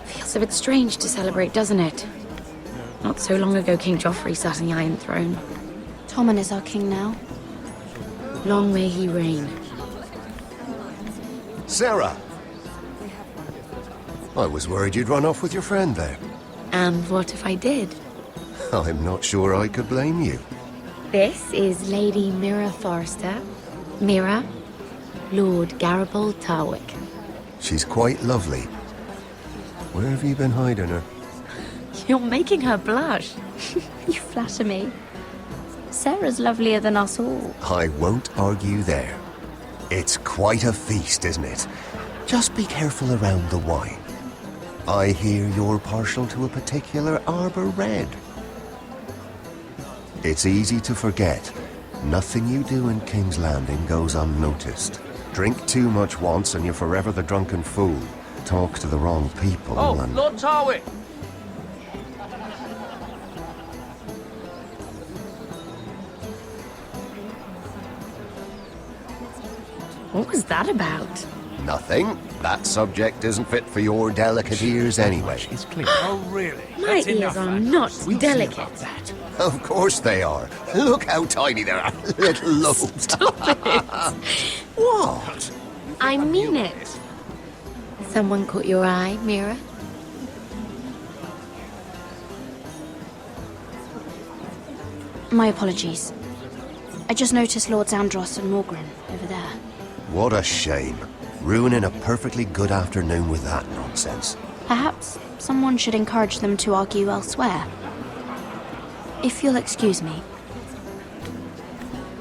[SPEAKER 2] Feels a bit strange to celebrate, doesn't it? Not so long ago, King Joffrey sat on the Iron Throne.
[SPEAKER 7] Tommen is our king now.
[SPEAKER 2] Long may he reign.
[SPEAKER 18] Sarah! I was worried you'd run off with your friend there.
[SPEAKER 2] And what if I did?
[SPEAKER 18] I'm not sure I could blame you.
[SPEAKER 2] This is Lady Mira Forrester. Mira, Lord Garibald Tarwick.
[SPEAKER 18] She's quite lovely. Where have you been hiding her?
[SPEAKER 2] You're making her blush.
[SPEAKER 7] You flatter me. Sarah's lovelier than us all.
[SPEAKER 18] I won't argue there. It's quite a feast, isn't it? Just be careful around the wine. I hear you're partial to a particular Arbor Red. It's easy to forget. Nothing you do in King's Landing goes unnoticed. Drink too much once and you're forever the drunken fool. Talk to the wrong people and...
[SPEAKER 16] Lord Tarwick!
[SPEAKER 2] What was that about?
[SPEAKER 18] Nothing. That subject isn't fit for your delicate ears anyway.
[SPEAKER 5] Oh, really?
[SPEAKER 2] My ears are not delicate.
[SPEAKER 18] Of course they are. Look how tiny they are. Little lobes.
[SPEAKER 2] Stop it.
[SPEAKER 18] What?
[SPEAKER 2] I mean it. Someone caught your eye, Mira?
[SPEAKER 7] My apologies. I just noticed Lords Andros and Morgren over there.
[SPEAKER 18] What a shame. Ruining a perfectly good afternoon with that nonsense.
[SPEAKER 7] Perhaps someone should encourage them to argue elsewhere. If you'll excuse me.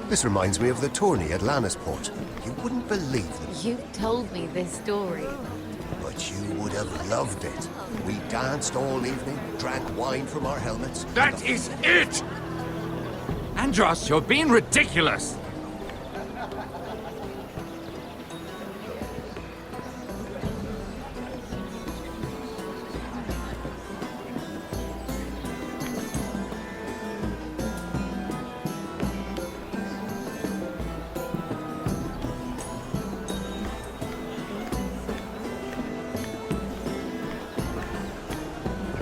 [SPEAKER 18] This reminds me of the tourney at Lannisport. You wouldn't believe them.
[SPEAKER 2] You told me this story.
[SPEAKER 18] But you would have loved it. We danced all evening, drank wine from our helmets.
[SPEAKER 13] That is it! Andros, you're being ridiculous!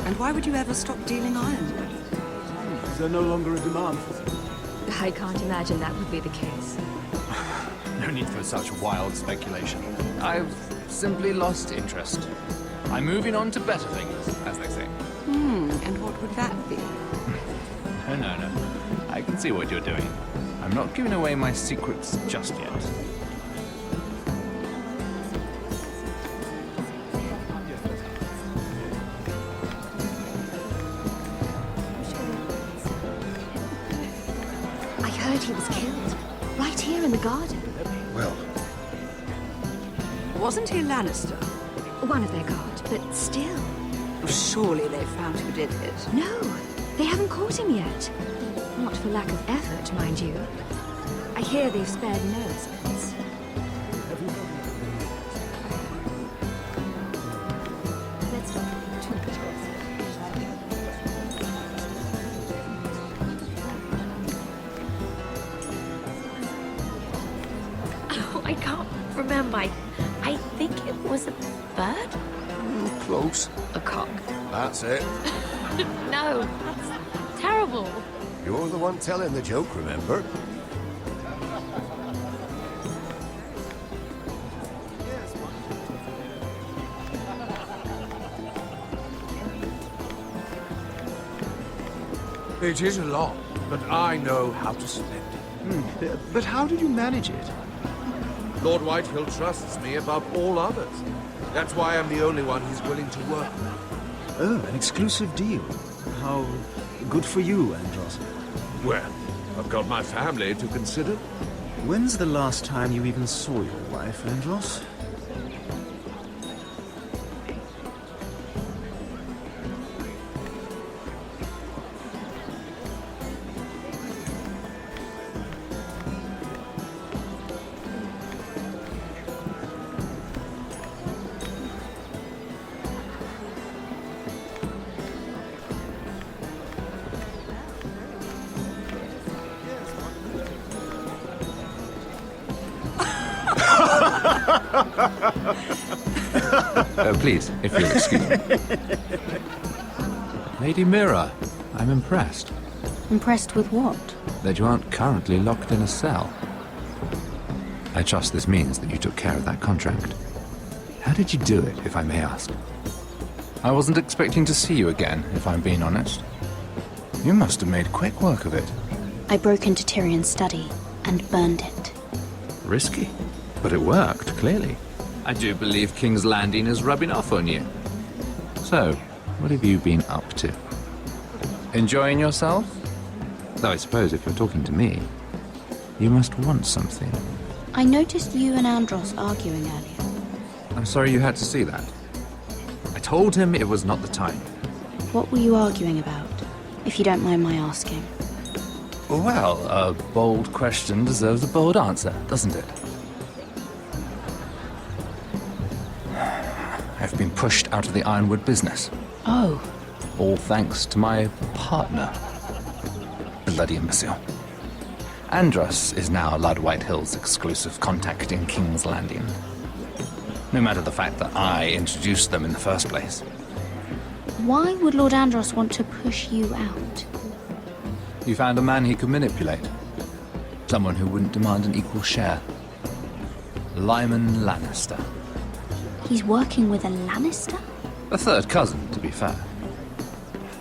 [SPEAKER 8] And why would you ever stop dealing iron?
[SPEAKER 19] Is there no longer a demand for them?
[SPEAKER 10] I can't imagine that would be the case.
[SPEAKER 11] No need for such wild speculation. I've simply lost interest. I'm moving on to better things, as they say.
[SPEAKER 8] And what would that be?
[SPEAKER 11] No. I can see what you're doing. I'm not giving away my secrets just yet.
[SPEAKER 15] He was killed. Right here in the garden.
[SPEAKER 18] Well...
[SPEAKER 8] Wasn't he a Lannister?
[SPEAKER 15] One of their guard, but still.
[SPEAKER 8] Surely they found who did it.
[SPEAKER 15] No, they haven't caught him yet. Not for lack of effort, mind you. I hear they've spared no expense. Let's not be too much.
[SPEAKER 2] I can't remember. I think it was a bird?
[SPEAKER 18] Close.
[SPEAKER 2] A cock.
[SPEAKER 18] That's it.
[SPEAKER 2] No, that's terrible.
[SPEAKER 18] You're the one telling the joke, remember?
[SPEAKER 13] It is a lot, but I know how to spend it.
[SPEAKER 19] But how did you manage it?
[SPEAKER 13] Lord Whitehill trusts me above all others. That's why I'm the only one he's willing to work with.
[SPEAKER 19] Oh, an exclusive deal. How good for you, Andros.
[SPEAKER 13] Well, I've got my family to consider.
[SPEAKER 19] When's the last time you even saw your wife, Andros?
[SPEAKER 11] Please, if you'll excuse me. Lady Mira, I'm impressed.
[SPEAKER 7] Impressed with what?
[SPEAKER 11] That you aren't currently locked in a cell. I trust this means that you took care of that contract. How did you do it, if I may ask? I wasn't expecting to see you again, if I'm being honest. You must have made quick work of it.
[SPEAKER 7] I broke into Tyrion's study and burned it.
[SPEAKER 11] Risky, but it worked, clearly. I do believe King's Landing is rubbing off on you. So, what have you been up to? Enjoying yourself? Though I suppose if you're talking to me, you must want something.
[SPEAKER 7] I noticed you and Andros arguing earlier.
[SPEAKER 11] I'm sorry you had to see that. I told him it was not the time.
[SPEAKER 7] What were you arguing about, if you don't mind my asking?
[SPEAKER 11] Well, a bold question deserves a bold answer, doesn't it? I've been pushed out of the Ironwood business.
[SPEAKER 7] Oh.
[SPEAKER 11] All thanks to my partner. Bloody imbecile. Andros is now Lord Whitehill's exclusive contact in King's Landing. No matter the fact that I introduced them in the first place.
[SPEAKER 7] Why would Lord Andros want to push you out?
[SPEAKER 11] You found a man he could manipulate. Someone who wouldn't demand an equal share. Lyman Lannister.
[SPEAKER 7] He's working with a Lannister?
[SPEAKER 11] A third cousin, to be fair.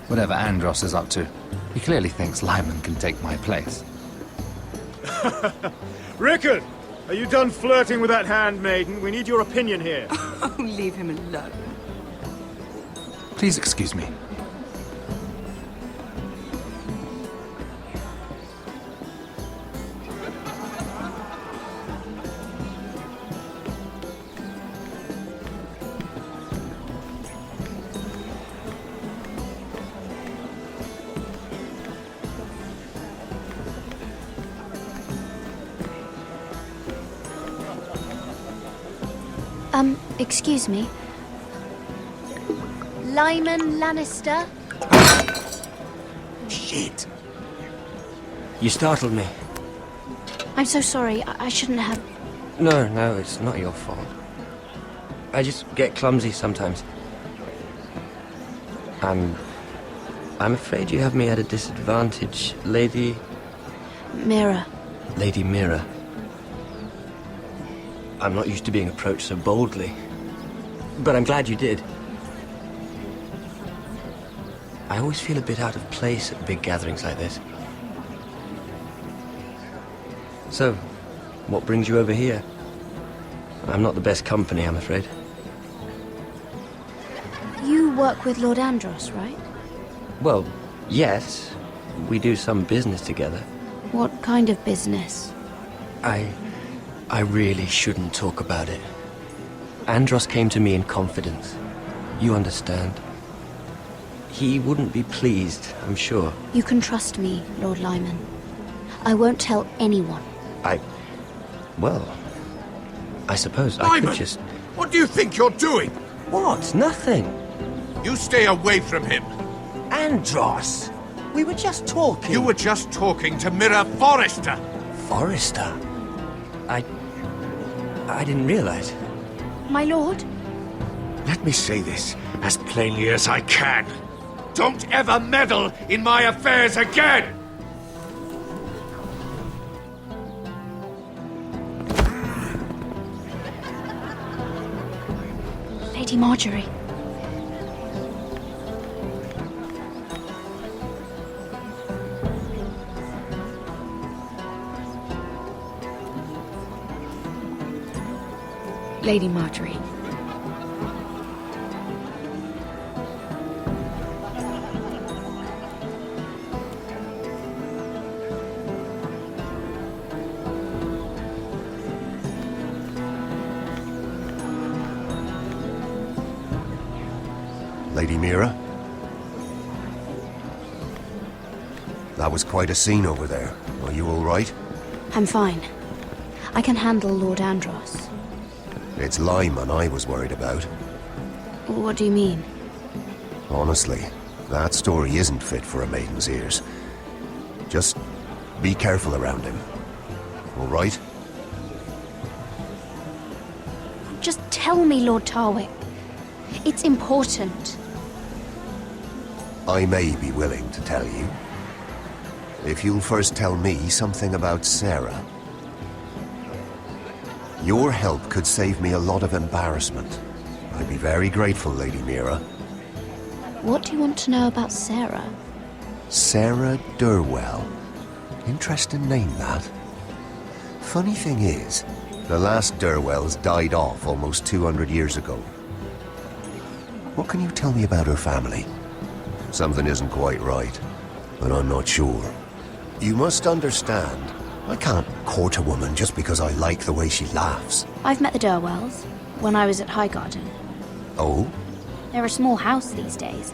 [SPEAKER 11] Whatever Andros is up to, he clearly thinks Lyman can take my place.
[SPEAKER 19] Rickard! Are you done flirting with that handmaiden? We need your opinion here.
[SPEAKER 8] Oh, leave him alone.
[SPEAKER 11] Please excuse me.
[SPEAKER 7] Excuse me. Lyman Lannister?
[SPEAKER 20] Shit. You startled me.
[SPEAKER 7] I'm so sorry. I shouldn't have...
[SPEAKER 3] No, it's not your fault. I just get clumsy sometimes. I'm afraid you have me at a disadvantage, Lady...
[SPEAKER 7] Mira.
[SPEAKER 3] Lady Mira. I'm not used to being approached so boldly. But I'm glad you did. I always feel a bit out of place at big gatherings like this. So, what brings you over here? I'm not the best company, I'm afraid.
[SPEAKER 7] You work with Lord Andros, right?
[SPEAKER 3] Well, yes. We do some business together.
[SPEAKER 7] What kind of business?
[SPEAKER 3] I really shouldn't talk about it. Andros came to me in confidence. You understand? He wouldn't be pleased, I'm sure.
[SPEAKER 7] You can trust me, Lord Lyman. I won't tell anyone.
[SPEAKER 3] Well, I suppose I
[SPEAKER 13] Lyman!
[SPEAKER 3] could just...
[SPEAKER 13] What do you think you're doing?
[SPEAKER 3] What? Nothing.
[SPEAKER 13] You stay away from him.
[SPEAKER 3] Andros! We were just talking.
[SPEAKER 13] You were just talking to Mira Forrester.
[SPEAKER 3] Forrester? I didn't realize.
[SPEAKER 7] My lord?
[SPEAKER 13] Let me say this as plainly as I can. Don't ever meddle in my affairs again!
[SPEAKER 7] Lady Marjorie. Lady Marjorie.
[SPEAKER 18] Lady Mira? That was quite a scene over there. Are you all right?
[SPEAKER 7] I'm fine. I can handle Lord Andros.
[SPEAKER 18] It's Lyman I was worried about.
[SPEAKER 7] What do you mean?
[SPEAKER 18] Honestly, that story isn't fit for a maiden's ears. Just be careful around him. All right?
[SPEAKER 7] Just tell me, Lord Tarwick. It's important.
[SPEAKER 18] I may be willing to tell you. If you'll first tell me something about Sarah. Your help could save me a lot of embarrassment. I'd be very grateful, Lady Mira.
[SPEAKER 7] What do you want to know about Sarah?
[SPEAKER 18] Sarah Durwell. Interesting name, that. Funny thing is, the last Durwells died off almost 200 years ago. What can you tell me about her family? Something isn't quite right, but I'm not sure. You must understand, I can't court a woman just because I like the way she laughs.
[SPEAKER 7] I've met the Durwells when I was at Highgarden.
[SPEAKER 18] Oh?
[SPEAKER 7] They're a small house these days,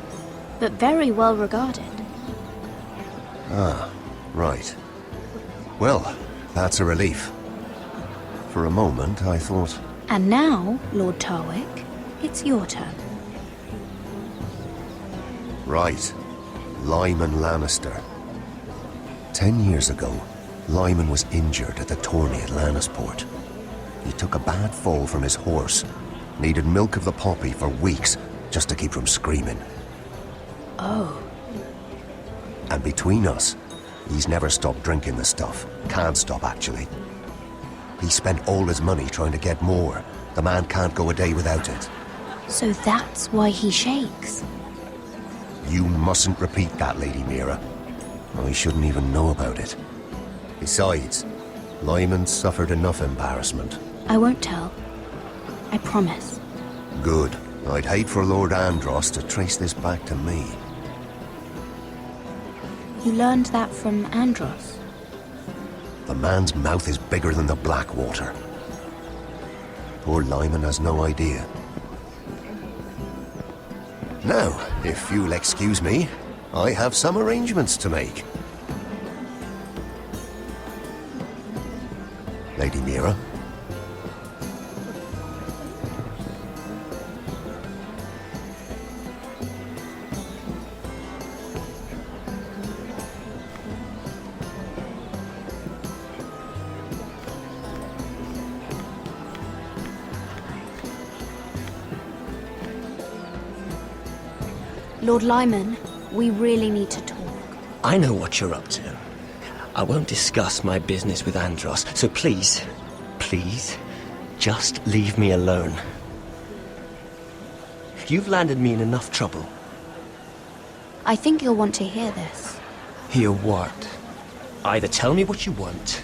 [SPEAKER 7] but very well regarded.
[SPEAKER 18] Ah, right. Well, that's a relief. For a moment, I thought...
[SPEAKER 7] And now, Lord Tarwick, it's your turn.
[SPEAKER 18] Right. Lyman Lannister. 10 years ago, Lyman was injured at the tourney at Lannisport. He took a bad fall from his horse. Needed milk of the poppy for weeks just to keep from screaming.
[SPEAKER 7] Oh.
[SPEAKER 18] And between us, he's never stopped drinking the stuff. Can't stop, actually. He spent all his money trying to get more. The man can't go a day without it.
[SPEAKER 7] So that's why he shakes.
[SPEAKER 18] You mustn't repeat that, Lady Mira. I shouldn't even know about it. Besides, Lyman suffered enough embarrassment.
[SPEAKER 7] I won't tell. I promise.
[SPEAKER 18] Good. I'd hate for Lord Andros to trace this back to me.
[SPEAKER 7] You learned that from Andros?
[SPEAKER 18] The man's mouth is bigger than the Blackwater. Poor Lyman has no idea. Now, if you'll excuse me, I have some arrangements to make. Lady Mira?
[SPEAKER 7] Lord Lyman, we really need to talk.
[SPEAKER 3] I know what you're up to. I won't discuss my business with Andros, so please, just leave me alone. You've landed me in enough trouble.
[SPEAKER 7] I think you'll want to hear this.
[SPEAKER 3] Hear what? Either tell me what you want,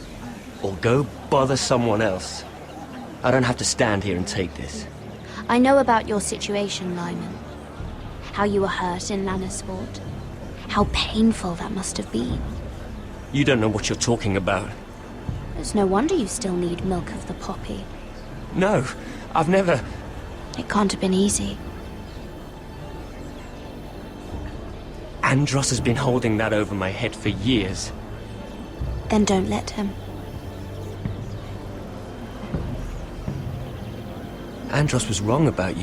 [SPEAKER 3] or go bother someone else. I don't have to stand here and take this.
[SPEAKER 7] I know about your situation, Lyman. How you were hurt in Lannisport. How painful that must have been.
[SPEAKER 3] You don't know what you're talking about.
[SPEAKER 7] It's no wonder you still need milk of the poppy.
[SPEAKER 3] No, I've never...
[SPEAKER 7] It can't have been easy.
[SPEAKER 3] Andros has been holding that over my head for years.
[SPEAKER 7] Then don't let him.
[SPEAKER 3] Andros was wrong about you.